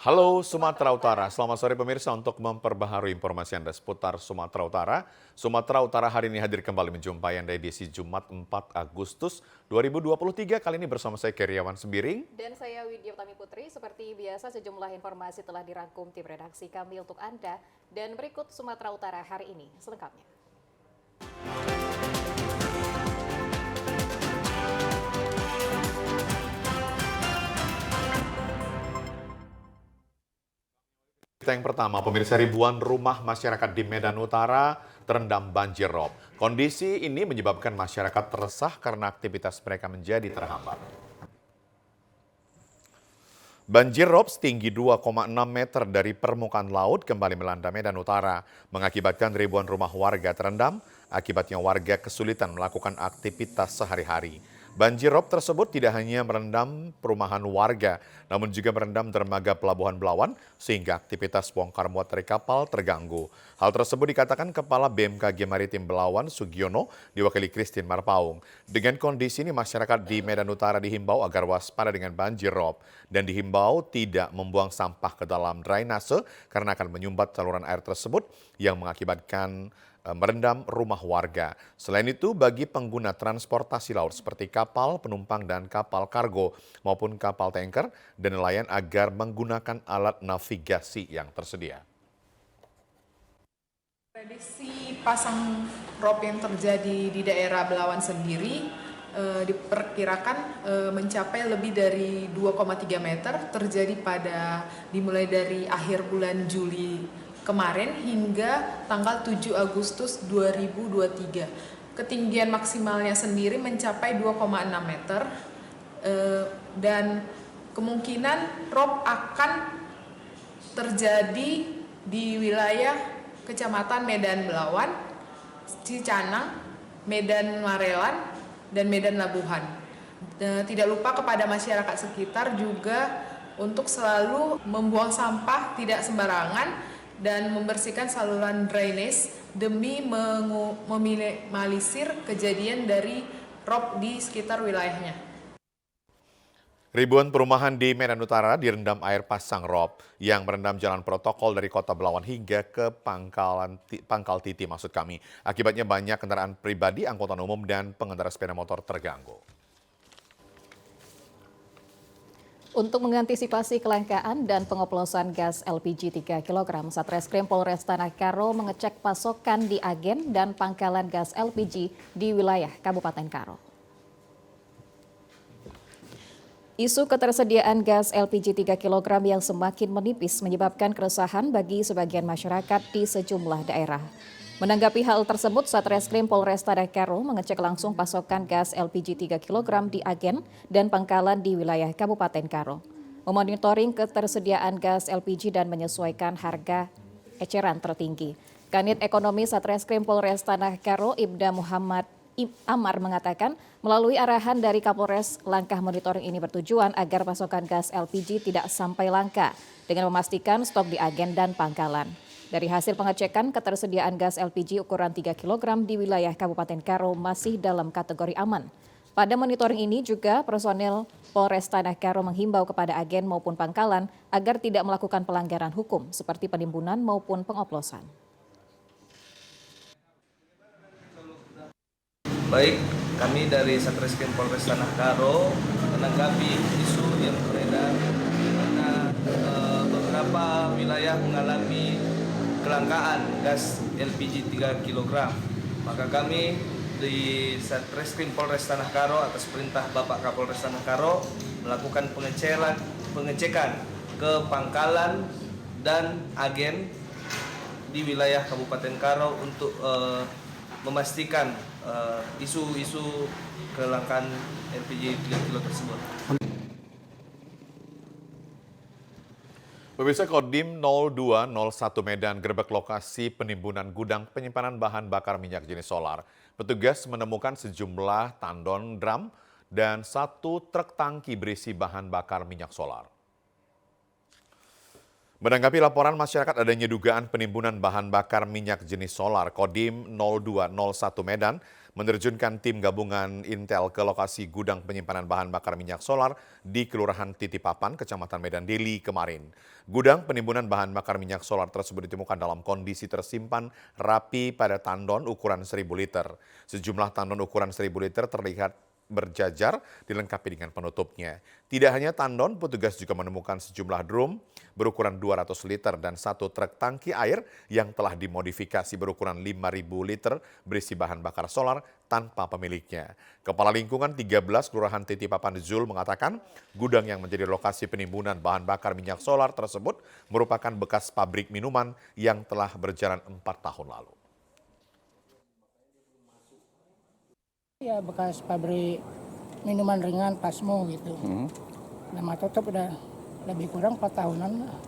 Halo Sumatera Utara, selamat sore pemirsa. Untuk memperbaharui informasi Anda seputar Sumatera Utara. Sumatera Utara hari ini hadir kembali menjumpai Anda edisi Jumat 4 Agustus 2023. Kali ini bersama saya Keriawan Sembiring. Dan saya Widya Utami Putri. Seperti biasa sejumlah informasi telah dirangkum tim redaksi kami untuk Anda. Dan berikut Sumatera Utara hari ini selengkapnya. Yang pertama, pemirsa, ribuan rumah masyarakat di Medan Utara terendam banjir rob. Kondisi ini menyebabkan masyarakat resah karena aktivitas mereka menjadi terhambat. Banjir rob setinggi 2,6 meter dari permukaan laut kembali melanda Medan Utara, mengakibatkan ribuan rumah warga terendam. Akibatnya warga kesulitan melakukan aktivitas sehari-hari. Banjir rob tersebut tidak hanya merendam perumahan warga, namun juga merendam dermaga Pelabuhan Belawan sehingga aktivitas bongkar muat dari kapal terganggu. Hal tersebut dikatakan Kepala BMKG Maritim Belawan Sugiono diwakili Christine Marpaung. Dengan kondisi ini masyarakat di Medan Utara dihimbau agar waspada dengan banjir rob dan dihimbau tidak membuang sampah ke dalam drainase karena akan menyumbat saluran air tersebut yang mengakibatkan merendam rumah warga. Selain itu, bagi pengguna transportasi laut seperti kapal penumpang dan kapal kargo maupun kapal tanker dan nelayan agar menggunakan alat navigasi yang tersedia. Prediksi pasang rob yang terjadi di daerah Belawan sendiri diperkirakan mencapai lebih dari 2,3 meter terjadi dimulai dari akhir bulan Juli kemarin hingga tanggal 7 Agustus 2023. Ketinggian maksimalnya sendiri mencapai 2,6 meter dan kemungkinan rob akan terjadi di wilayah Kecamatan Medan Belawan, Cicanang, Medan Marelan, dan Medan Labuhan. Tidak lupa kepada masyarakat sekitar juga untuk selalu membuang sampah tidak sembarangan dan membersihkan saluran drainase demi meminimalisir kejadian dari rob di sekitar wilayahnya. Ribuan perumahan di Medan Utara direndam air pasang rob yang merendam jalan protokol dari Kota Belawan hingga ke Pangkal Titi maksud kami. Akibatnya banyak kendaraan pribadi, angkutan umum, dan pengendara sepeda motor terganggu. Untuk mengantisipasi kelangkaan dan pengoplosan gas LPG 3 kg, Satreskrim Polres Tanah Karo mengecek pasokan di agen dan pangkalan gas LPG di wilayah Kabupaten Karo. Isu ketersediaan gas LPG 3 kg yang semakin menipis menyebabkan keresahan bagi sebagian masyarakat di sejumlah daerah. Menanggapi hal tersebut, Satreskrim Polres Tanah Karo mengecek langsung pasokan gas LPG 3 kg di agen dan pangkalan di wilayah Kabupaten Karo. Memonitoring ketersediaan gas LPG dan menyesuaikan harga eceran tertinggi. Kanit Ekonomi Satreskrim Polres Tanah Karo, Ibda Muhammad Amar mengatakan, melalui arahan dari Kapolres, langkah monitoring ini bertujuan agar pasokan gas LPG tidak sampai langka dengan memastikan stok di agen dan pangkalan. Dari hasil pengecekan, ketersediaan gas LPG ukuran 3 kg di wilayah Kabupaten Karo masih dalam kategori aman. Pada monitoring ini juga personel Polres Tanah Karo menghimbau kepada agen maupun pangkalan agar tidak melakukan pelanggaran hukum seperti penimbunan maupun pengoplosan. Baik, kami dari Satreskrim Polres Tanah Karo menanggapi isu yang beredar di mana beberapa wilayah mengalami kelangkaan gas LPG 3 kg. Maka kami di Satreskrim Polres Tanah Karo atas perintah Bapak Kapolres Tanah Karo melakukan pengecekan ke pangkalan dan agen di wilayah Kabupaten Karo untuk memastikan isu-isu kelangkaan LPG 3 kg tersebut. Pemirsa, Kodim 0201 Medan gerbek lokasi penimbunan gudang penyimpanan bahan bakar minyak jenis solar. Petugas menemukan sejumlah tandon drum dan satu truk tangki berisi bahan bakar minyak solar. Menanggapi laporan masyarakat adanya dugaan penimbunan bahan bakar minyak jenis solar, Kodim 0201 Medan menerjunkan tim gabungan Intel ke lokasi gudang penyimpanan bahan bakar minyak solar di Kelurahan Titipapan, Kecamatan Medan Deli kemarin. Gudang penimbunan bahan bakar minyak solar tersebut ditemukan dalam kondisi tersimpan rapi pada tandon ukuran 1000 liter. Sejumlah tandon ukuran 1000 liter terlihat berjajar dilengkapi dengan penutupnya. Tidak hanya tandon, petugas juga menemukan sejumlah drum berukuran 200 liter dan satu truk tangki air yang telah dimodifikasi berukuran 5.000 liter berisi bahan bakar solar tanpa pemiliknya. Kepala Lingkungan 13 Kelurahan Titipapan Zul mengatakan gudang yang menjadi lokasi penimbunan bahan bakar minyak solar tersebut merupakan bekas pabrik minuman yang telah berjalan 4 tahun lalu. Ya bekas pabrik minuman ringan Pasmo gitu. Nama tutup udah lebih kurang 4 tahunan lah.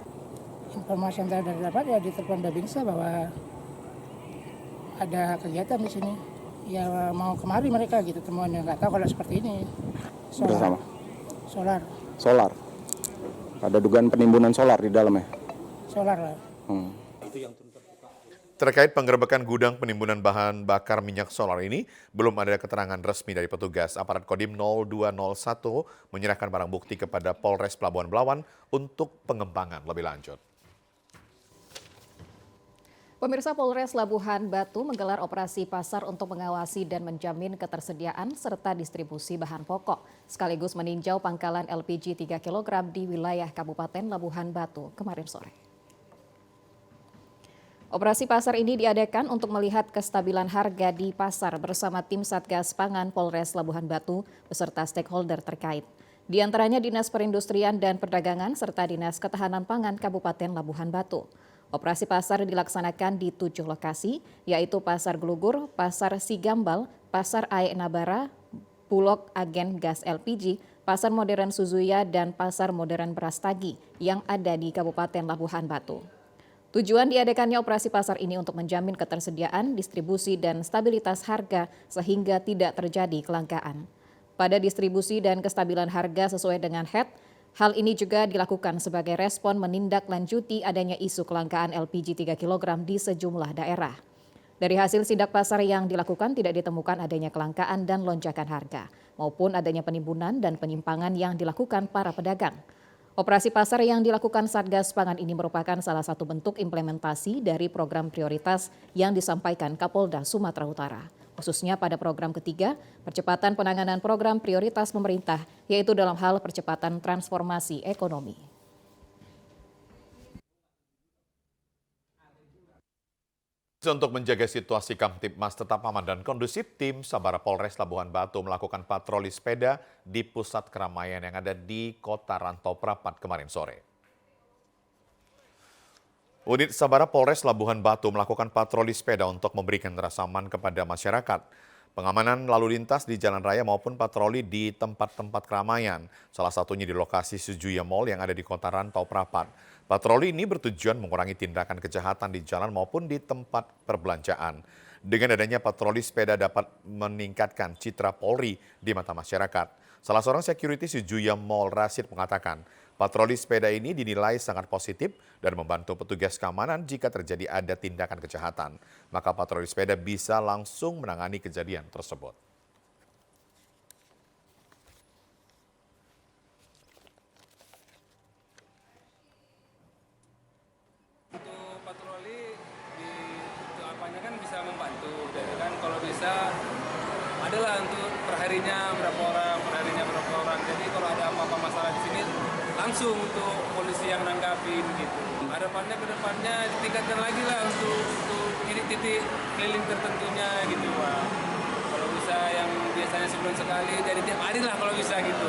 Informasi yang saya dapat ya di telepon Babinsa bahwa ada kegiatan di sini. Ya mau kemari mereka gitu temuannya, nggak tahu kalau seperti ini. Bersama? Solar. Solar? Ada dugaan penimbunan solar di dalamnya? Solar lah. Terkait penggerebekan gudang penimbunan bahan bakar minyak solar ini, belum ada keterangan resmi dari petugas. Aparat Kodim 0201 menyerahkan barang bukti kepada Polres Pelabuhan Belawan untuk pengembangan lebih lanjut. Pemirsa, Polres Labuhan Batu menggelar operasi pasar untuk mengawasi dan menjamin ketersediaan serta distribusi bahan pokok, sekaligus meninjau pangkalan LPG 3 kg di wilayah Kabupaten Labuhan Batu kemarin sore. Operasi pasar ini diadakan untuk melihat kestabilan harga di pasar bersama tim Satgas Pangan Polres Labuhan Batu beserta stakeholder terkait. Di antaranya Dinas Perindustrian dan Perdagangan serta Dinas Ketahanan Pangan Kabupaten Labuhan Batu. Operasi pasar dilaksanakan di 7 lokasi, yaitu Pasar Gelugur, Pasar Sigambal, Pasar Aek Nabara, Bulog Agen Gas LPG, Pasar Modern Suzuya, dan Pasar Modern Beras Tagi yang ada di Kabupaten Labuhan Batu. Tujuan diadakannya operasi pasar ini untuk menjamin ketersediaan, distribusi, dan stabilitas harga sehingga tidak terjadi kelangkaan. Pada distribusi dan kestabilan harga sesuai dengan HET, hal ini juga dilakukan sebagai respon menindaklanjuti adanya isu kelangkaan LPG 3 kg di sejumlah daerah. Dari hasil sidak pasar yang dilakukan tidak ditemukan adanya kelangkaan dan lonjakan harga, maupun adanya penimbunan dan penyimpangan yang dilakukan para pedagang. Operasi pasar yang dilakukan Satgas Pangan ini merupakan salah satu bentuk implementasi dari program prioritas yang disampaikan Kapolda Sumatera Utara, khususnya pada program ketiga, percepatan penanganan program prioritas pemerintah, yaitu dalam hal percepatan transformasi ekonomi. Untuk menjaga situasi Kamtibmas tetap aman dan kondusif, tim Sabara Polres Labuhan Batu melakukan patroli sepeda di pusat keramaian yang ada di Kota Rantau Prapat kemarin sore. Unit Sabara Polres Labuhan Batu melakukan patroli sepeda untuk memberikan rasa aman kepada masyarakat. Pengamanan lalu lintas di jalan raya maupun patroli di tempat-tempat keramaian, salah satunya di lokasi Suzuya Mall yang ada di Kota Rantau Prapat. Patroli ini bertujuan mengurangi tindakan kejahatan di jalan maupun di tempat perbelanjaan. Dengan adanya patroli sepeda dapat meningkatkan citra Polri di mata masyarakat. Salah seorang security Suzuya Mall, Rasid, mengatakan patroli sepeda ini dinilai sangat positif dan membantu petugas keamanan jika terjadi ada tindakan kejahatan. Maka patroli sepeda bisa langsung menangani kejadian tersebut. Untuk patroli untuk apanya kan bisa membantu. Jadi kan kalau bisa adalah untuk perharinya berapa orang. Jadi kalau ada apa-apa masalah di sini langsung untuk polisi yang nanggapin gitu. Harapannya ke depannya ditingkatkan lagi lah untuk titik-titik keliling tertentunya gitu Pak. Kalau bisa yang biasanya sebulan sekali jadi tiap hari lah kalau bisa gitu.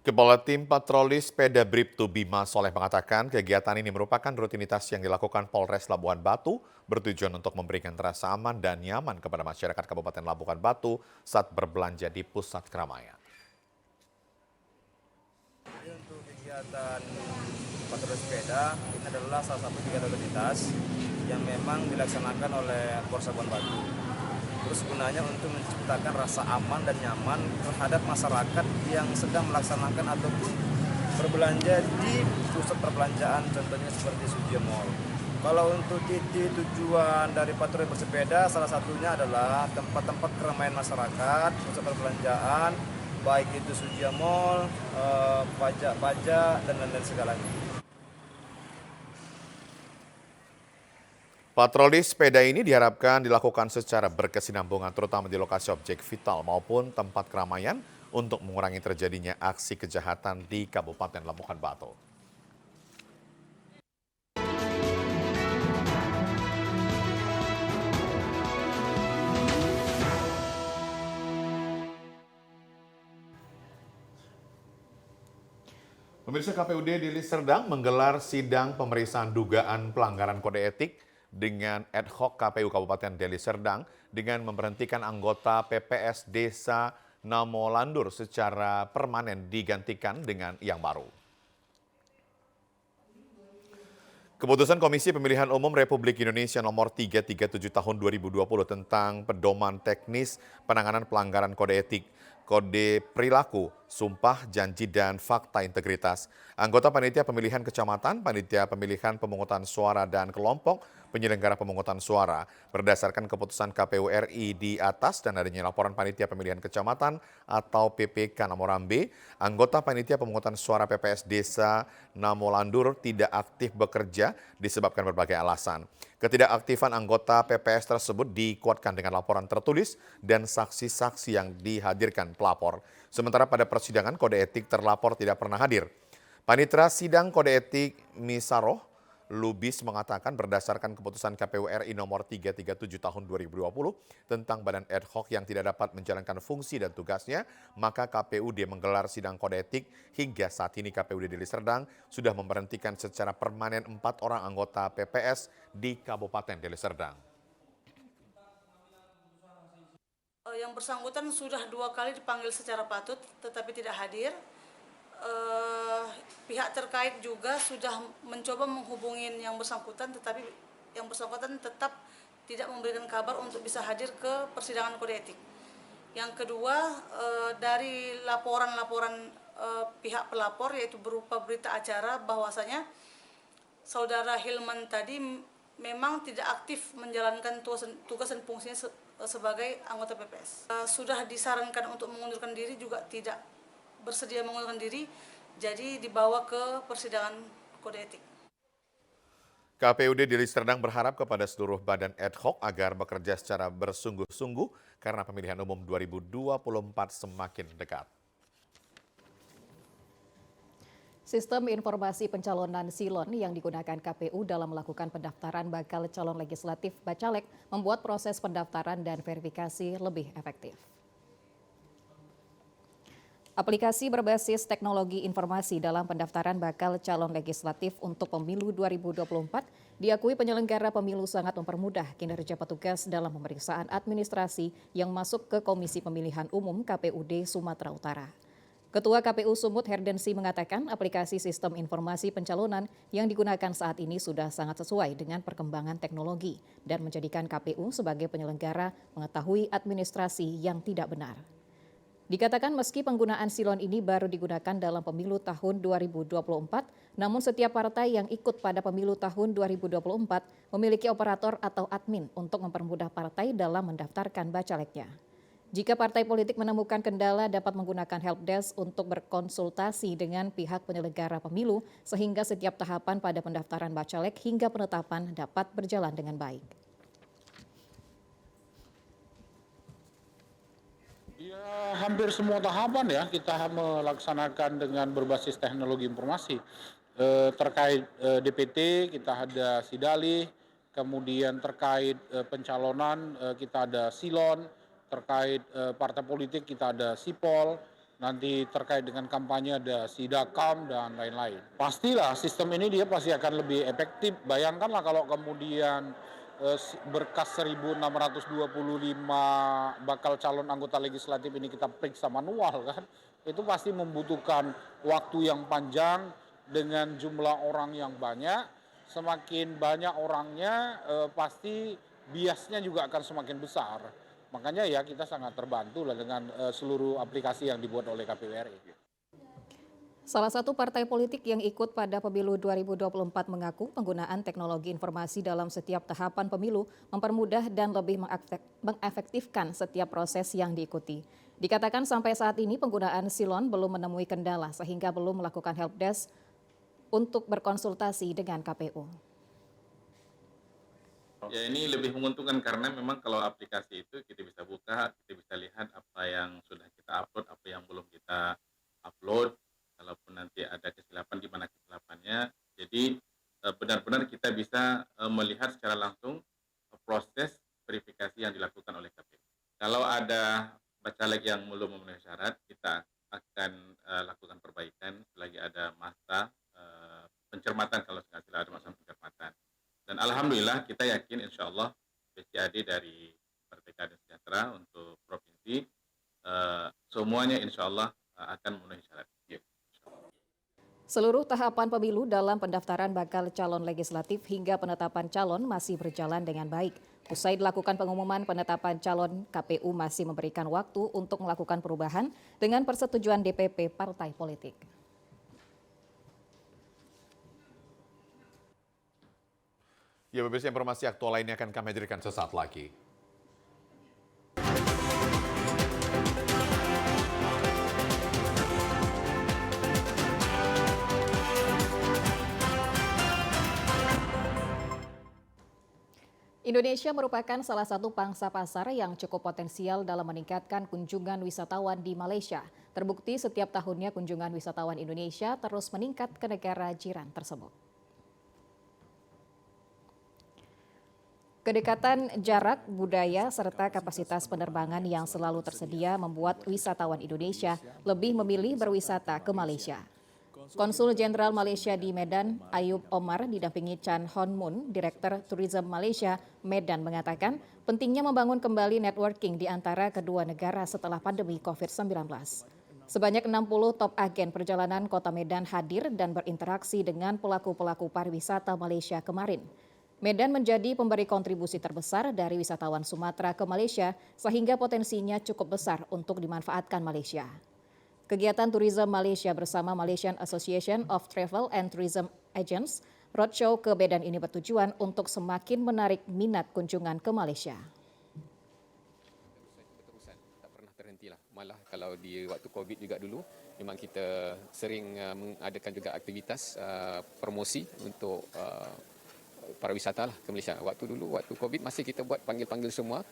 Kepala Tim Patroli Sepeda Bribtu Bima Soleh mengatakan kegiatan ini merupakan rutinitas yang dilakukan Polres Labuhan Batu bertujuan untuk memberikan rasa aman dan nyaman kepada masyarakat Kabupaten Labuhan Batu saat berbelanja di pusat keramaian. Untuk kegiatan patroli sepeda ini adalah salah satu kegiatan rutinitas yang memang dilaksanakan oleh Polres Labuhan Batu. Terus gunanya untuk menciptakan rasa aman dan nyaman terhadap masyarakat yang sedang melaksanakan ataupun berbelanja di pusat perbelanjaan, contohnya seperti Sudia Mall. Kalau untuk titik tujuan dari patroli bersepeda, salah satunya adalah tempat-tempat keramaian masyarakat, pusat perbelanjaan, baik itu Sudia Mall, pajak-pajak, dan lain-lain segalanya. Patroli sepeda ini diharapkan dilakukan secara berkesinambungan terutama di lokasi objek vital maupun tempat keramaian untuk mengurangi terjadinya aksi kejahatan di Kabupaten Labuhan Batu. Pemirsa, KPUD Deli Serdang menggelar sidang pemeriksaan dugaan pelanggaran kode etik dengan ad hoc KPU Kabupaten Deli Serdang dengan memberhentikan anggota PPS Desa Namo Landur secara permanen digantikan dengan yang baru. Keputusan Komisi Pemilihan Umum Republik Indonesia nomor 337 tahun 2020 tentang pedoman teknis penanganan pelanggaran kode etik, kode perilaku, sumpah, janji, dan fakta integritas. Anggota Panitia Pemilihan Kecamatan, Panitia Pemilihan Pemungutan Suara, dan kelompok penyelenggara pemungutan suara berdasarkan keputusan KPU RI di atas dan adanya laporan Panitia Pemilihan Kecamatan atau PPK Namorambe, anggota Panitia Pemungutan Suara PPS Desa Namolandur tidak aktif bekerja disebabkan berbagai alasan. Ketidakaktifan anggota PPS tersebut dikuatkan dengan laporan tertulis dan saksi-saksi yang dihadirkan pelapor. Sementara pada persidangan kode etik terlapor tidak pernah hadir. Panitera Sidang Kode Etik Misaroh Lubis mengatakan berdasarkan keputusan KPU RI nomor 337 tahun 2020 tentang badan ad hoc yang tidak dapat menjalankan fungsi dan tugasnya, maka KPUD menggelar sidang kode etik. Hingga saat ini KPUD Deli Serdang sudah memberhentikan secara permanen 4 orang anggota PPS di Kabupaten Deli Serdang. Yang bersangkutan sudah 2 kali dipanggil secara patut tetapi tidak hadir. Pihak terkait juga sudah mencoba menghubungi yang bersangkutan, tetapi yang bersangkutan tetap tidak memberikan kabar untuk bisa hadir ke persidangan kode etik. Yang kedua, dari laporan-laporan pihak pelapor, yaitu berupa berita acara bahwasanya saudara Hilman tadi memang tidak aktif menjalankan tugas dan fungsinya sebagai anggota PPS. Sudah disarankan untuk mengundurkan diri, juga tidak bersedia mengundurkan diri, jadi dibawa ke persidangan kode etik. KPUD Deli Serdang berharap kepada seluruh badan ad hoc agar bekerja secara bersungguh-sungguh karena pemilihan umum 2024 semakin dekat. Sistem informasi pencalonan Silon yang digunakan KPU dalam melakukan pendaftaran bakal calon legislatif Bacalek membuat proses pendaftaran dan verifikasi lebih efektif. Aplikasi berbasis teknologi informasi dalam pendaftaran bakal calon legislatif untuk pemilu 2024 diakui penyelenggara pemilu sangat mempermudah kinerja petugas dalam pemeriksaan administrasi yang masuk ke Komisi Pemilihan Umum KPUD Sumatera Utara. Ketua KPU Sumut Herdensi mengatakan aplikasi sistem informasi pencalonan yang digunakan saat ini sudah sangat sesuai dengan perkembangan teknologi dan menjadikan KPU sebagai penyelenggara mengetahui administrasi yang tidak benar. Dikatakan meski penggunaan silon ini baru digunakan dalam pemilu tahun 2024, namun setiap partai yang ikut pada pemilu tahun 2024 memiliki operator atau admin untuk mempermudah partai dalam mendaftarkan bacaleknya. Jika partai politik menemukan kendala dapat menggunakan helpdesk untuk berkonsultasi dengan pihak penyelenggara pemilu sehingga setiap tahapan pada pendaftaran bacalek hingga penetapan dapat berjalan dengan baik. Ya, hampir semua tahapan ya kita melaksanakan dengan berbasis teknologi informasi. Terkait DPT kita ada Sidalih, kemudian terkait pencalonan kita ada Silon, terkait partai politik kita ada Sipol, nanti terkait dengan kampanye ada Sidakam dan lain-lain. Pastilah sistem ini dia pasti akan lebih efektif. Bayangkanlah kalau kemudian berkas 1.625 bakal calon anggota legislatif ini kita periksa manual kan, itu pasti membutuhkan waktu yang panjang dengan jumlah orang yang banyak. Semakin banyak orangnya pasti biasnya juga akan semakin besar. Makanya ya kita sangat terbantu lah dengan seluruh aplikasi yang dibuat oleh KPU RI. Salah satu partai politik yang ikut pada pemilu 2024 mengaku penggunaan teknologi informasi dalam setiap tahapan pemilu mempermudah dan lebih mengefektifkan setiap proses yang diikuti. Dikatakan sampai saat ini penggunaan Silon belum menemui kendala sehingga belum melakukan helpdesk untuk berkonsultasi dengan KPU. Ya ini lebih menguntungkan karena memang kalau aplikasi itu kita bisa buka, kita bisa lihat apa yang sudah kita upload, apa yang belum kita upload. Kalaupun nanti ada kesilapan, di mana kesilapannya. Jadi benar-benar kita bisa melihat secara langsung proses verifikasi yang dilakukan oleh KPU. Kalau ada caleg yang belum memenuhi syarat, kita akan lakukan perbaikan selagi ada masa pencermatan, kalau nggak salah ada masa pencermatan. Dan alhamdulillah kita yakin insya Allah PCAD dari Partai Keadilan Sejahtera untuk provinsi semuanya insya Allah akan memenuhi syarat. Seluruh tahapan pemilu dalam pendaftaran bakal calon legislatif hingga penetapan calon masih berjalan dengan baik. Usai dilakukan pengumuman penetapan calon, KPU masih memberikan waktu untuk melakukan perubahan dengan persetujuan DPP partai politik. Ya, BBC informasi aktual lainnya akan kami hadirkan sesaat lagi. Indonesia merupakan salah satu pangsa pasar yang cukup potensial dalam meningkatkan kunjungan wisatawan di Malaysia. Terbukti setiap tahunnya kunjungan wisatawan Indonesia terus meningkat ke negara jiran tersebut. Kedekatan jarak, budaya, serta kapasitas penerbangan yang selalu tersedia membuat wisatawan Indonesia lebih memilih berwisata ke Malaysia. Konsul Jenderal Malaysia di Medan, Ayub Omar, didampingi Chan Hon Moon, Direktur Tourism Malaysia, Medan, mengatakan pentingnya membangun kembali networking di antara kedua negara setelah pandemi COVID-19. Sebanyak 60 top agen perjalanan Kota Medan hadir dan berinteraksi dengan pelaku-pelaku pariwisata Malaysia kemarin. Medan menjadi pemberi kontribusi terbesar dari wisatawan Sumatera ke Malaysia sehingga potensinya cukup besar untuk dimanfaatkan Malaysia. Kegiatan Tourism Malaysia bersama Malaysian Association of Travel and Tourism Agents roadshow ke Medan ini bertujuan untuk semakin menarik minat kunjungan ke Malaysia. Tak pernah terhentilah. Malah kalau di waktu COVID juga dulu memang kita sering mengadakan juga aktivitas promosi untuk para wisata lah ke Malaysia. Waktu COVID masih kita buat panggil-panggil semua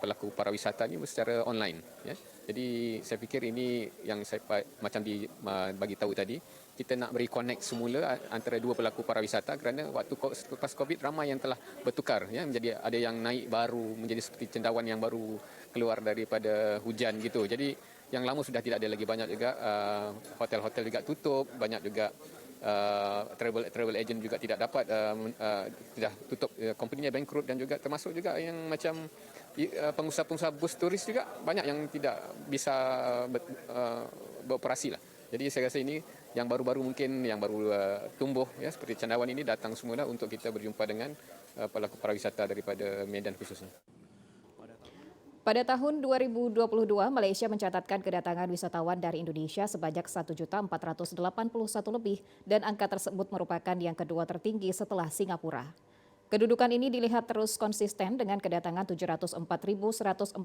pelaku para wisata ni secara online. Ya. Jadi saya fikir ini yang saya macam bagi tahu tadi, kita nak beri connect semula antara dua pelaku para wisata kerana waktu lepas COVID ramai yang telah bertukar. Ya, menjadi ada yang naik baru, menjadi seperti cendawan yang baru keluar daripada hujan gitu. Jadi yang lama sudah tidak ada lagi, banyak juga hotel-hotel juga tutup, banyak juga travel agent juga tidak dapat, tidak tutup, company-nya bankrupt, dan juga termasuk juga yang macam pengusaha-pengusaha bus turis juga banyak yang tidak bisa beroperasi lah. Jadi saya rasa ini yang baru-baru mungkin yang baru tumbuh ya, seperti cendawan ini datang semula untuk kita berjumpa dengan pelaku pariwisata daripada Medan khususnya. Pada tahun 2022, Malaysia mencatatkan kedatangan wisatawan dari Indonesia sebanyak 1.481 lebih dan angka tersebut merupakan yang kedua tertinggi setelah Singapura. Kedudukan ini dilihat terus konsisten dengan kedatangan 704.147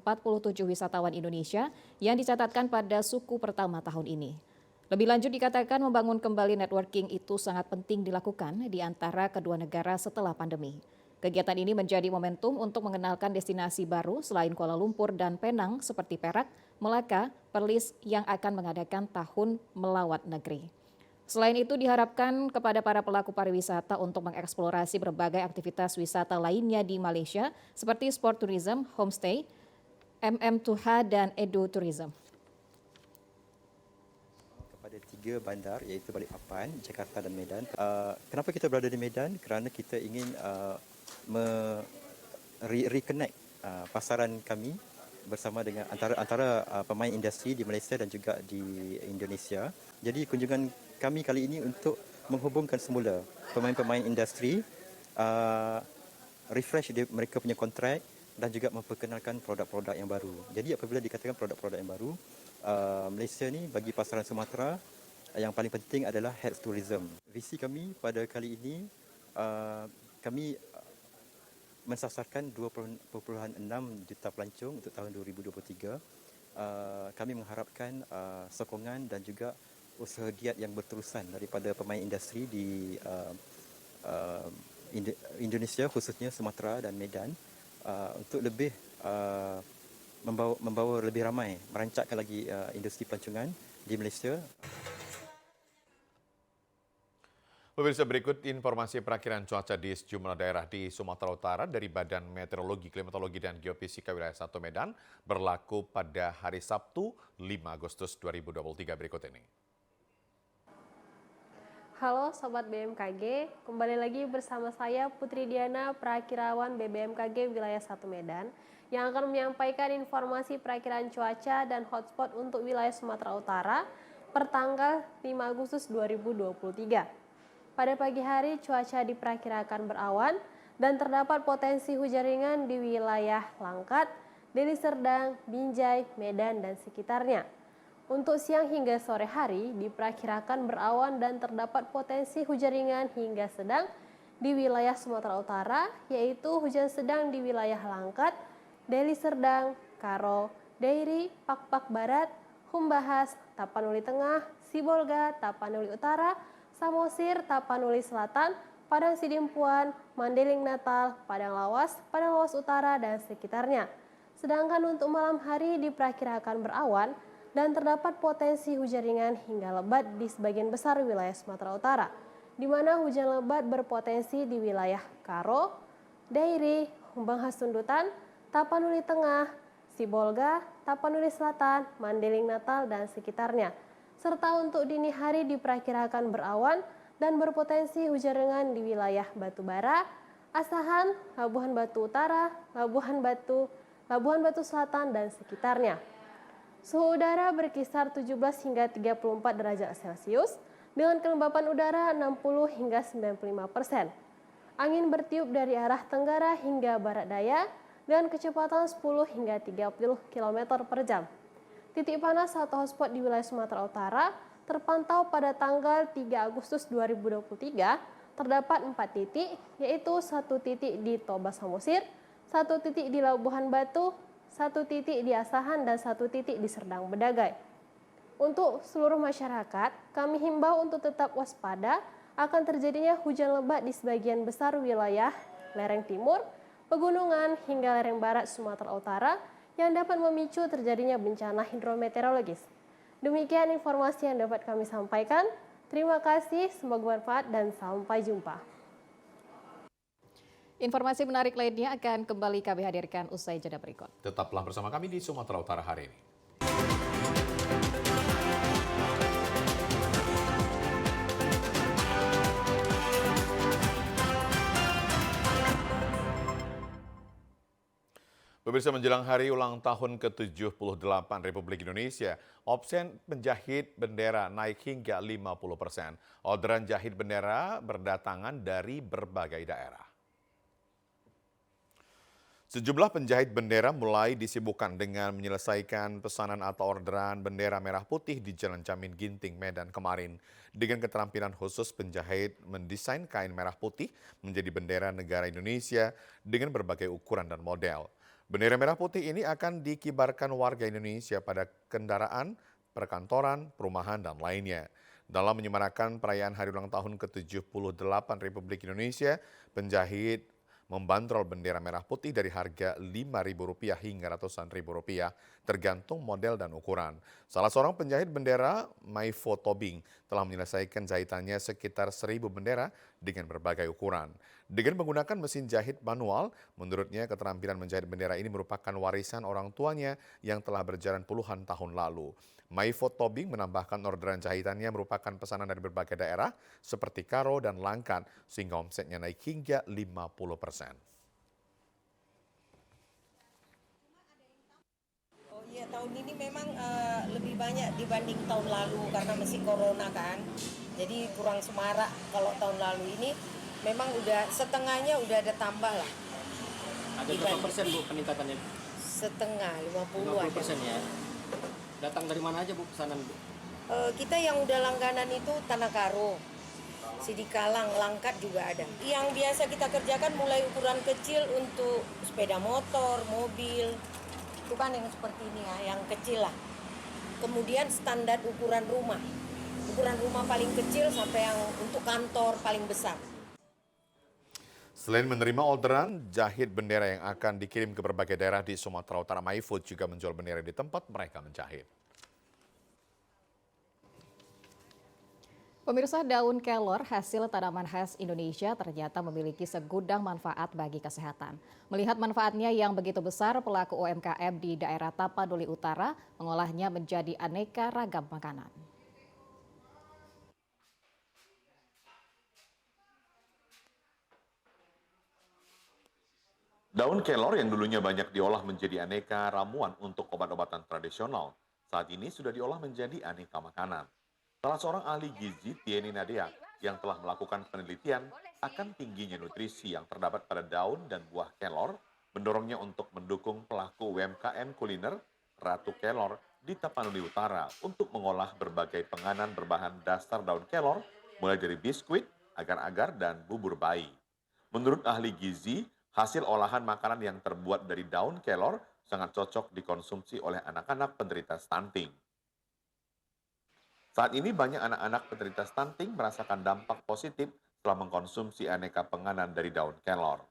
wisatawan Indonesia yang dicatatkan pada suku pertama tahun ini. Lebih lanjut dikatakan membangun kembali networking itu sangat penting dilakukan di antara kedua negara setelah pandemi. Kegiatan ini menjadi momentum untuk mengenalkan destinasi baru selain Kuala Lumpur dan Penang seperti Perak, Melaka, Perlis yang akan mengadakan tahun melawat negeri. Selain itu diharapkan kepada para pelaku pariwisata untuk mengeksplorasi berbagai aktivitas wisata lainnya di Malaysia seperti sport tourism, homestay, MM2H dan Edu Tourism. Kepada 3 bandar iaitu Balikpapan, Jakarta dan Medan. Kenapa kita berada di Medan? Kerana kita ingin reconnect pasaran kami bersama dengan antara pemain industri di Malaysia dan juga di Indonesia. Jadi kunjungan kami kali ini untuk menghubungkan semula pemain-pemain industri, refresh mereka punya kontrak dan juga memperkenalkan produk-produk yang baru. Jadi apabila dikatakan produk-produk yang baru, Malaysia ni bagi pasaran Sumatera yang paling penting adalah health tourism. Visi kami pada kali ini, kami mensasarkan 2.6 juta pelancong untuk tahun 2023. Kami mengharapkan sokongan dan juga usaha giat yang berterusan daripada pemain industri di Indonesia, khususnya Sumatera dan Medan, untuk lebih membawa lebih ramai, merancakkan lagi industri pelancongan di Malaysia. Pemirsa, berikut informasi perakiran cuaca di sejumlah daerah di Sumatera Utara dari Badan Meteorologi, Klimatologi, dan Geofisika Wilayah 1 Medan berlaku pada hari Sabtu 5 Agustus 2023 berikut ini. Halo Sobat BMKG, kembali lagi bersama saya Putri Diana, Perakirawan BBMKG Wilayah 1 Medan, yang akan menyampaikan informasi perakiran cuaca dan hotspot untuk wilayah Sumatera Utara per tanggal 5 Agustus 2023. Pada pagi hari, cuaca diperkirakan berawan dan terdapat potensi hujan ringan di wilayah Langkat, Deli Serdang, Binjai, Medan, dan sekitarnya. Untuk siang hingga sore hari, diperkirakan berawan dan terdapat potensi hujan ringan hingga sedang di wilayah Sumatera Utara, yaitu hujan sedang di wilayah Langkat, Deli Serdang, Karo, Dairi, Pakpak Barat, Humbahas, Tapanuli Tengah, Sibolga, Tapanuli Utara, Samosir, Tapanuli Selatan, Padang Sidimpuan, Mandeling Natal, Padang Lawas Utara, dan sekitarnya. Sedangkan untuk malam hari diperkirakan berawan dan terdapat potensi hujan ringan hingga lebat di sebagian besar wilayah Sumatera Utara, di mana hujan lebat berpotensi di wilayah Karo, Dairi, Humbahas Sundutan, Tapanuli Tengah, Sibolga, Tapanuli Selatan, Mandeling Natal, dan sekitarnya. Serta untuk dini hari diperkirakan berawan dan berpotensi hujan ringan di wilayah Batubara, Asahan, Labuhan Batu Utara, Labuhan Batu Selatan, dan sekitarnya. Suhu udara berkisar 17 hingga 34 derajat Celcius dengan kelembapan udara 60 hingga 95%. Angin bertiup dari arah tenggara hingga barat daya dengan kecepatan 10 hingga 30 km per jam. Titik panas atau hotspot di wilayah Sumatera Utara terpantau pada tanggal 3 Agustus 2023 terdapat 4 titik, yaitu 1 titik di Toba Samosir, 1 titik di Labuhan Batu, 1 titik di Asahan, dan 1 titik di Serdang Bedagai. Untuk seluruh masyarakat, kami himbau untuk tetap waspada akan terjadinya hujan lebat di sebagian besar wilayah lereng timur, pegunungan, hingga lereng barat Sumatera Utara yang dapat memicu terjadinya bencana hidrometeorologis. Demikian informasi yang dapat kami sampaikan. Terima kasih, semoga bermanfaat, dan sampai jumpa. Informasi menarik lainnya akan kembali kami hadirkan usai jeda berikut. Tetaplah bersama kami di Sumatera Utara hari ini. Pemirsa, menjelang hari ulang tahun ke-78 Republik Indonesia, opsen penjahit bendera naik hingga 50%. Orderan jahit bendera berdatangan dari berbagai daerah. Sejumlah penjahit bendera mulai disibukkan dengan menyelesaikan pesanan atau orderan bendera merah putih di Jalan Jamin Ginting, Medan kemarin. Dengan keterampilan khusus, penjahit mendesain kain merah putih menjadi bendera negara Indonesia dengan berbagai ukuran dan model. Bendera merah putih ini akan dikibarkan warga Indonesia pada kendaraan, perkantoran, perumahan, dan lainnya. Dalam menyemarakan perayaan hari ulang tahun ke-78 Republik Indonesia, penjahit membandrol bendera merah putih dari harga Rp5.000 hingga ratusan ribu rupiah, tergantung model dan ukuran. Salah seorang penjahit bendera, Maifo Tobing, telah menyelesaikan jahitannya sekitar 1.000 bendera dengan berbagai ukuran. Dengan menggunakan mesin jahit manual, menurutnya keterampilan menjahit bendera ini merupakan warisan orang tuanya yang telah berjalan puluhan tahun lalu. Maifo Tobing menambahkan orderan jahitannya merupakan pesanan dari berbagai daerah seperti Karo dan Langkat, sehingga omsetnya naik hingga 50%. Oh iya, tahun ini memang lebih banyak dibanding tahun lalu karena masih corona kan. Jadi kurang semarak kalau tahun lalu ini memang udah setengahnya udah ada tambah lah. Ada berapa persen Bu peningkatannya? Setengah, 50 ada. 50% ya. Datang dari mana aja Bu pesanan Bu? Kita yang udah langganan itu Tanah Karo, Sidikalang, Langkat juga ada. Yang biasa kita kerjakan mulai ukuran kecil untuk sepeda motor, mobil, itu kan yang seperti ini ya, yang kecil lah. Kemudian standar ukuran rumah paling kecil sampai yang untuk kantor paling besar. Selain menerima orderan, jahit bendera yang akan dikirim ke berbagai daerah di Sumatera Utara, MyFood juga menjual bendera di tempat mereka menjahit. Pemirsa, daun kelor hasil tanaman khas Indonesia ternyata memiliki segudang manfaat bagi kesehatan. Melihat manfaatnya yang begitu besar, pelaku UMKM di daerah Tapanuli Utara mengolahnya menjadi aneka ragam makanan. Daun kelor yang dulunya banyak diolah menjadi aneka ramuan untuk obat-obatan tradisional, saat ini sudah diolah menjadi aneka makanan. Salah seorang ahli gizi, Tieni Nadia, yang telah melakukan penelitian akan tingginya nutrisi yang terdapat pada daun dan buah kelor, mendorongnya untuk mendukung pelaku UMKM kuliner Ratu Kelor di Tapanuli Utara untuk mengolah berbagai penganan berbahan dasar daun kelor, mulai dari biskuit, agar-agar, dan bubur bayi. Menurut ahli gizi, hasil olahan makanan yang terbuat dari daun kelor sangat cocok dikonsumsi oleh anak-anak penderita stunting. Saat ini banyak anak-anak penderita stunting merasakan dampak positif setelah mengkonsumsi aneka penganan dari daun kelor.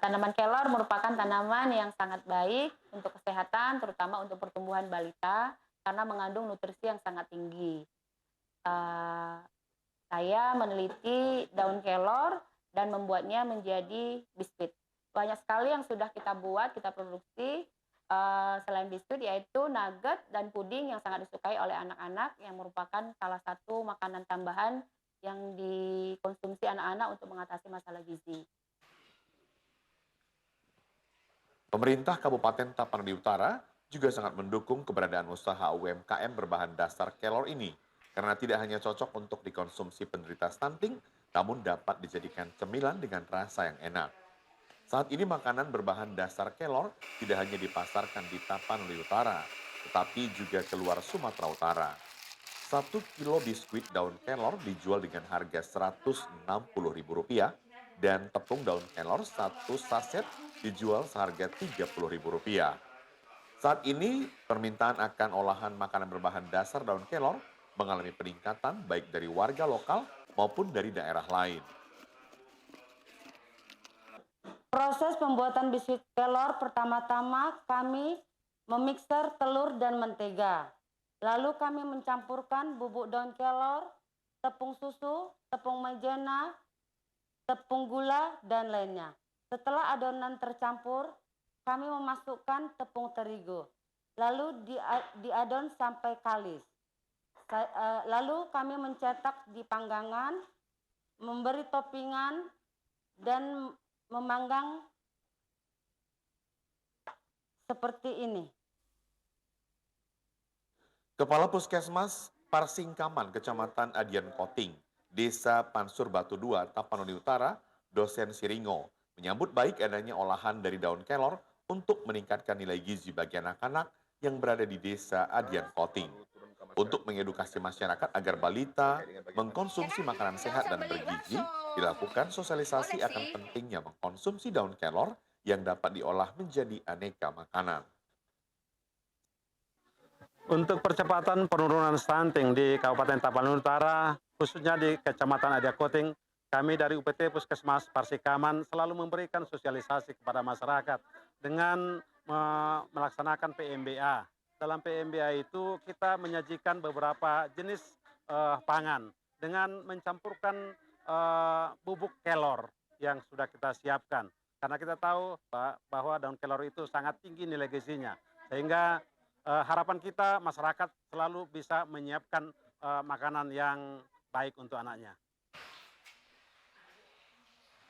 Tanaman kelor merupakan tanaman yang sangat baik untuk kesehatan, terutama untuk pertumbuhan balita, karena mengandung nutrisi yang sangat tinggi. Saya meneliti daun kelor dan membuatnya menjadi biskuit. Banyak sekali yang sudah kita buat, kita produksi, selain biskuit yaitu nugget dan puding yang sangat disukai oleh anak-anak, yang merupakan salah satu makanan tambahan yang dikonsumsi anak-anak untuk mengatasi masalah gizi. Pemerintah Kabupaten Tapanuli Utara juga sangat mendukung keberadaan usaha UMKM berbahan dasar kelor ini, karena tidak hanya cocok untuk dikonsumsi penderita stunting, namun dapat dijadikan cemilan dengan rasa yang enak. Saat ini makanan berbahan dasar kelor tidak hanya dipasarkan di Tapanuli Utara, tetapi juga keluar Sumatera Utara. 1 kilo biskuit daun kelor dijual dengan harga Rp160.000 dan tepung daun kelor 1 saset dijual seharga Rp30.000. Saat ini permintaan akan olahan makanan berbahan dasar daun kelor mengalami peningkatan baik dari warga lokal maupun dari daerah lain. Proses pembuatan biskuit kelor, pertama-tama kami memikser telur dan mentega. Lalu kami mencampurkan bubuk daun kelor, tepung susu, tepung maizena, tepung gula, dan lainnya. Setelah adonan tercampur, kami memasukkan tepung terigu. Lalu diadon sampai kalis. Lalu kami mencetak di panggangan, memberi toppingan, dan memanggang seperti ini. Kepala Puskesmas Parsingkaman, Kecamatan Adian Koting, Desa Pansur Batu 2, Tapanuli Utara, Dosen Siringo, menyambut baik adanya olahan dari daun kelor untuk meningkatkan nilai gizi bagi anak-anak yang berada di Desa Adian Koting. Untuk mengedukasi masyarakat agar balita mengkonsumsi makanan sehat dan bergizi, dilakukan sosialisasi akan pentingnya mengkonsumsi daun kelor yang dapat diolah menjadi aneka makanan. Untuk percepatan penurunan stunting di Kabupaten Tapanuli Utara, khususnya di Kecamatan Adian Koting, kami dari UPT Puskesmas Parsingkaman selalu memberikan sosialisasi kepada masyarakat dengan melaksanakan PMBA. Dalam PMBA itu kita menyajikan beberapa jenis pangan dengan mencampurkan bubuk kelor yang sudah kita siapkan. Karena kita tahu bahwa daun kelor itu sangat tinggi nilai gizinya. Sehingga harapan kita masyarakat selalu bisa menyiapkan makanan yang baik untuk anaknya.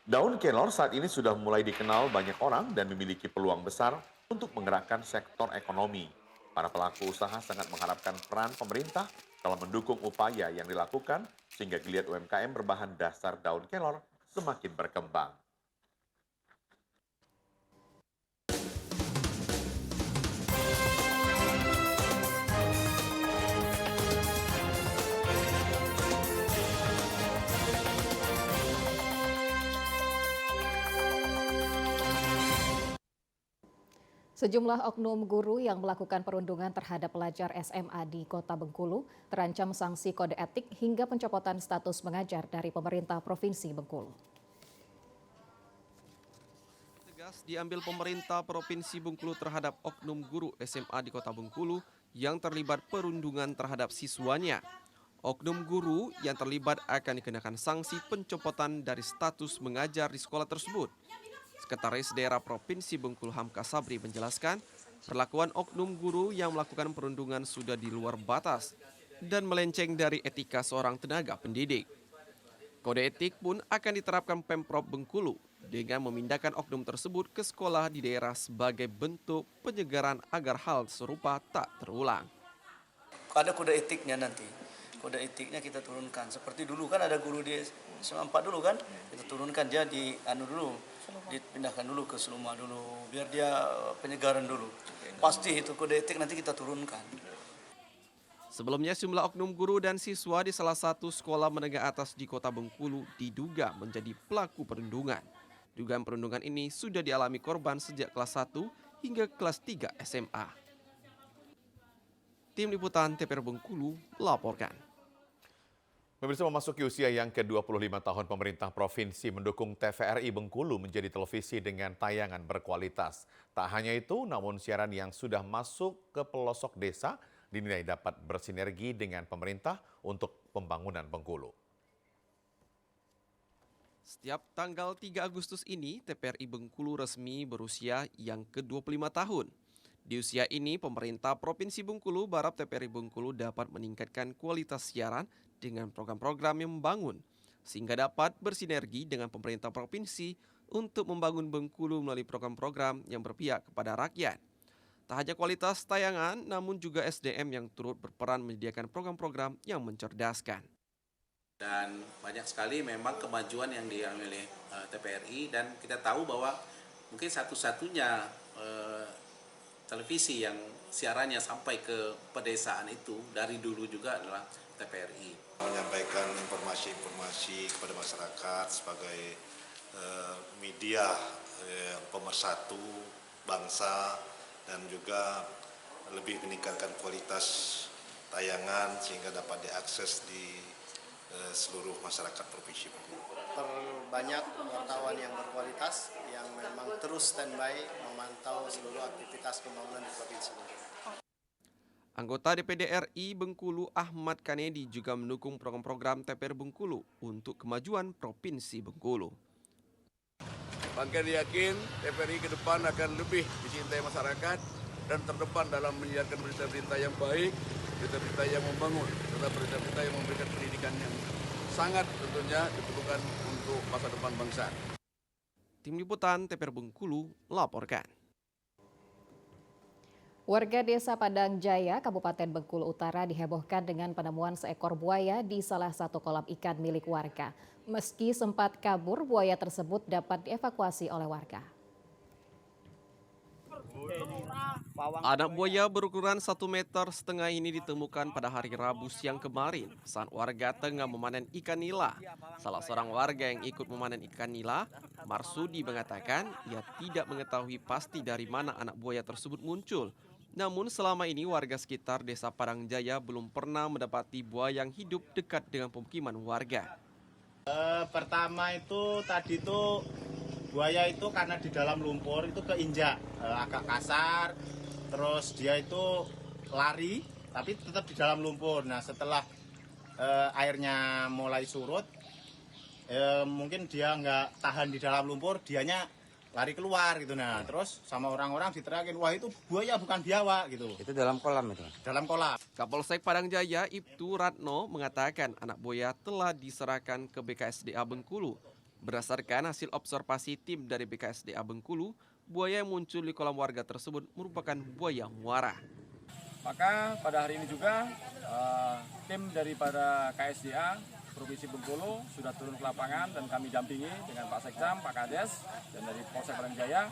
Daun kelor saat ini sudah mulai dikenal banyak orang dan memiliki peluang besar untuk menggerakkan sektor ekonomi. Para pelaku usaha sangat mengharapkan peran pemerintah dalam mendukung upaya yang dilakukan sehingga geliat UMKM berbahan dasar daun kelor semakin berkembang. Sejumlah oknum guru yang melakukan perundungan terhadap pelajar SMA di Kota Bengkulu terancam sanksi kode etik hingga pencopotan status mengajar dari pemerintah Provinsi Bengkulu. Tegas diambil pemerintah Provinsi Bengkulu terhadap oknum guru SMA di Kota Bengkulu yang terlibat perundungan terhadap siswanya. Oknum guru yang terlibat akan dikenakan sanksi pencopotan dari status mengajar di sekolah tersebut. Sekretaris Daerah Provinsi Bengkulu Hamka Sabri menjelaskan, perlakuan oknum guru yang melakukan perundungan sudah di luar batas dan melenceng dari etika seorang tenaga pendidik. Kode etik pun akan diterapkan Pemprov Bengkulu dengan memindahkan oknum tersebut ke sekolah di daerah sebagai bentuk penyegaran agar hal serupa tak terulang. Ada kode etiknya nanti. Kode etiknya kita turunkan. Seperti dulu kan ada guru di SMA 4 dulu kan, kita turunkan dia dipindahkan dulu ke Seluma dulu, biar dia penyegaran dulu. Pasti itu kode etik nanti kita turunkan. Sebelumnya sejumlah oknum guru dan siswa di salah satu sekolah menengah atas di Kota Bengkulu diduga menjadi pelaku perundungan. Dugaan perundungan ini sudah dialami korban sejak kelas 1 hingga kelas 3 SMA. Tim Liputan TPR Bengkulu melaporkan. Pemirsa, memasuki usia yang ke-25 tahun, pemerintah provinsi mendukung TVRI Bengkulu menjadi televisi dengan tayangan berkualitas. Tak hanya itu, namun siaran yang sudah masuk ke pelosok desa dinilai dapat bersinergi dengan pemerintah untuk pembangunan Bengkulu. Setiap tanggal 3 Agustus ini, TVRI Bengkulu resmi berusia yang ke-25 tahun. Di usia ini, pemerintah Provinsi Bengkulu berharap TVRI Bengkulu dapat meningkatkan kualitas siaran dengan program-program yang membangun, sehingga dapat bersinergi dengan pemerintah provinsi untuk membangun Bengkulu melalui program-program yang berpihak kepada rakyat. Tak hanya kualitas tayangan, namun juga SDM yang turut berperan menyediakan program-program yang mencerdaskan. Dan banyak sekali memang kemajuan yang dialami oleh TVRI, dan kita tahu bahwa mungkin satu-satunya televisi yang siarannya sampai ke pedesaan itu dari dulu juga adalah TVRI. Menyampaikan informasi-informasi kepada masyarakat sebagai media pemersatu bangsa, dan juga lebih meningkatkan kualitas tayangan sehingga dapat diakses di seluruh masyarakat Provinsi Bengkulu. Terbanyak wartawan yang berkualitas yang memang terus standby memantau seluruh aktivitas pembangunan di Provinsi Bengkulu. Anggota DPD RI Bengkulu Ahmad Kanedi juga mendukung program-program TPR Bengkulu untuk kemajuan Provinsi Bengkulu. Bangkit yakin TPRI ke depan akan lebih dicintai masyarakat dan terdepan dalam menyiarkan berita-berita yang baik, berita-berita yang membangun, serta berita-berita yang memberikan pendidikan yang sangat tentunya diperlukan untuk masa depan bangsa. Tim Liputan TPR Bengkulu melaporkan. Warga Desa Padang Jaya, Kabupaten Bengkulu Utara dihebohkan dengan penemuan seekor buaya di salah satu kolam ikan milik warga. Meski sempat kabur, buaya tersebut dapat dievakuasi oleh warga. Anak buaya berukuran 1,5 meter ini ditemukan pada hari Rabu siang kemarin saat warga tengah memanen ikan nila. Salah seorang warga yang ikut memanen ikan nila, Marsudi, mengatakan ia tidak mengetahui pasti dari mana anak buaya tersebut muncul. Namun selama ini warga sekitar Desa Padang Jaya belum pernah mendapati buaya yang hidup dekat dengan pemukiman warga. Pertama itu tadi itu buaya itu karena di dalam lumpur itu keinjak agak kasar, terus dia itu lari tapi tetap di dalam lumpur. Nah setelah airnya mulai surut, mungkin dia nggak tahan di dalam lumpur, dianya lari keluar gitu. Nah terus sama orang-orang diteriakin, wah itu buaya bukan biawak gitu. Itu dalam kolam itu? Dalam kolam. Kapolsek Padang Jaya Ibtu Ratno mengatakan anak buaya telah diserahkan ke BKSDA Bengkulu. Berdasarkan hasil observasi tim dari BKSDA Bengkulu, buaya yang muncul di kolam warga tersebut merupakan buaya muara. Maka pada hari ini juga tim daripada KSDA Provinsi Bengkulu sudah turun ke lapangan dan kami dampingi dengan Pak Sekcam, Pak Kades, dan dari Polsek Padang Jaya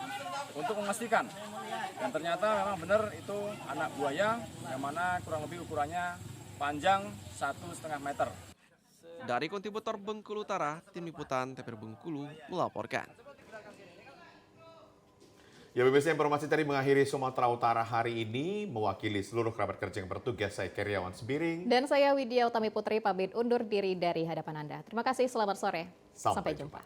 untuk memastikan. Dan ternyata memang benar itu anak buaya yang mana kurang lebih ukurannya panjang 1,5 meter. Dari kontributor Bengkulu Utara, Tim Liputan TPR Bengkulu melaporkan. Ya, BBC Informasi tadi mengakhiri Sumatera Utara hari ini. Mewakili seluruh kerabat kerja yang bertugas, saya Keriawan Sebiring. Dan saya Widya Utami Putri pamit undur diri dari hadapan Anda. Terima kasih, selamat sore. Sampai jumpa.